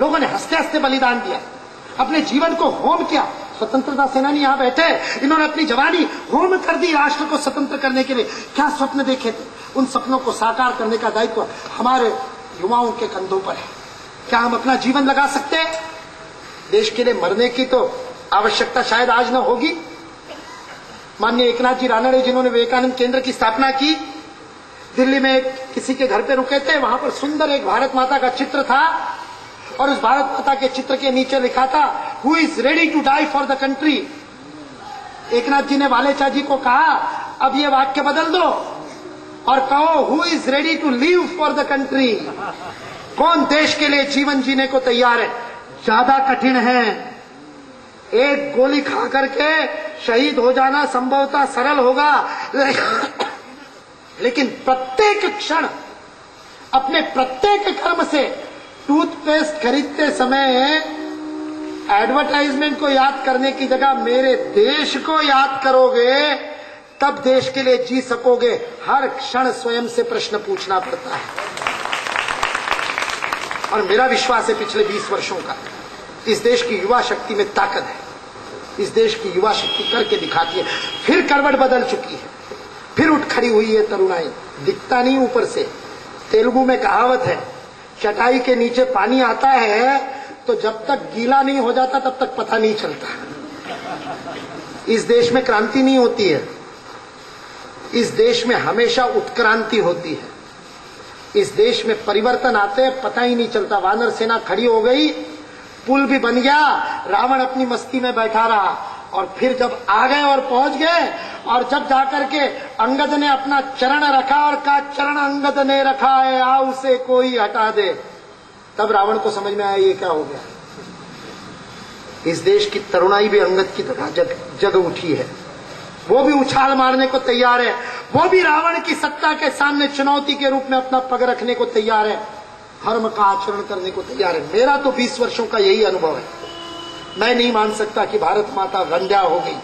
लोगों ने हंसते हंसते बलिदान दिया, अपने जीवन को होम किया। स्वतंत्रता सेनानी यहाँ बैठे, इन्होंने अपनी जवानी होम कर दी राष्ट्र को स्वतंत्र करने के लिए। क्या स्वप्न देखे थे, उन सपनों को साकार करने का दायित्व हमारे युवाओं के कंधों पर है। क्या हम अपना जीवन लगा सकते हैं? देश के लिए मरने की तो आवश्यकता शायद आज न होगी। माननीय एकनाथ जी रानड़े, जिन्होंने विवेकानंद केंद्र की स्थापना की, दिल्ली में किसी के घर पे रुके थे, वहां पर सुंदर एक भारत माता का चित्र था और उस भारत माता के चित्र के नीचे लिखा था, who is ready to die for the country. Eknath ji ने वालेचा जी को कहा, अब ये वाक्य बदल दो और कहो, who is ready to live for the country. कौन देश के लिए जीवन जीने को तैयार है? ज्यादा कठिन है। एक गोली खा करके शहीद हो जाना संभवतः सरल होगा, लेकिन प्रत्येक क्षण अपने प्रत्येक कर्म से, टूथपेस्ट खरीदते समय एडवर्टाइजमेंट को याद करने की जगह मेरे देश को याद करोगे, तब देश के लिए जी सकोगे। हर क्षण स्वयं से प्रश्न पूछना पड़ता है। और मेरा विश्वास है पिछले 20 वर्षों का, इस देश की युवा शक्ति में ताकत है। इस देश की युवा शक्ति करके दिखाती है। फिर करवट बदल चुकी है, फिर उठ खड़ी हुई है तरुणाई। दिखता नहीं ऊपर से। तेलुगु में कहावत है, चटाई के नीचे पानी आता है तो जब तक गीला नहीं हो जाता तब तक पता नहीं चलता। इस देश में क्रांति नहीं होती है, इस देश में हमेशा उत्क्रांति होती है। इस देश में परिवर्तन आते हैं, पता ही नहीं चलता। वानर सेना खड़ी हो गई, पुल भी बन गया, रावण अपनी मस्ती में बैठा रहा, और फिर जब आ गए और पहुंच गए, और जब जाकर के अंगद ने अपना चरण रखा और कहा, चरण अंगद ने रखा है, आ उसे कोई हटा दे, तब रावण को समझ में आया ये क्या हो गया। इस देश की तरुणाई भी अंगद की तरह जग उठी है। वो भी उछाल मारने को तैयार है, वो भी रावण की सत्ता के सामने चुनौती के रूप में अपना पग रखने को तैयार है, धर्म का आचरण करने को तैयार है। मेरा तो 20 वर्षों का यही अनुभव है। मैं नहीं मान सकता कि भारत माता वंध्या हो गई,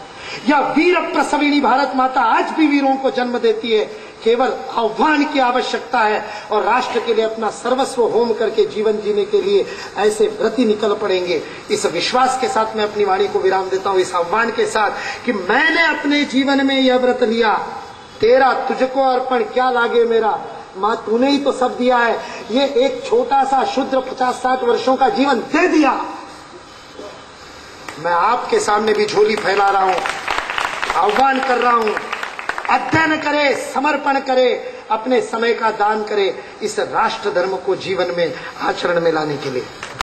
या वीर प्रसविणी भारत माता आज भी वीरों को जन्म देती है। केवल आह्वान की आवश्यकता है, और राष्ट्र के लिए अपना सर्वस्व होम करके जीवन जीने के लिए ऐसे व्रती निकल पड़ेंगे। इस विश्वास के साथ मैं अपनी वाणी को विराम देता हूं, इस आह्वान के साथ कि मैंने अपने जीवन में यह व्रत लिया, तेरा तुझको अर्पण क्या लागे मेरा, मां तूने ही तो सब दिया है। ये एक छोटा सा शूद्र 50-60 वर्षों का जीवन दे दिया। मैं आपके सामने भी झोली फैला रहा हूं, आह्वान कर रहा हूं, अध्ययन करे, समर्पण करे, अपने समय का दान करे, इस राष्ट्र धर्म को जीवन में आचरण में लाने के लिए।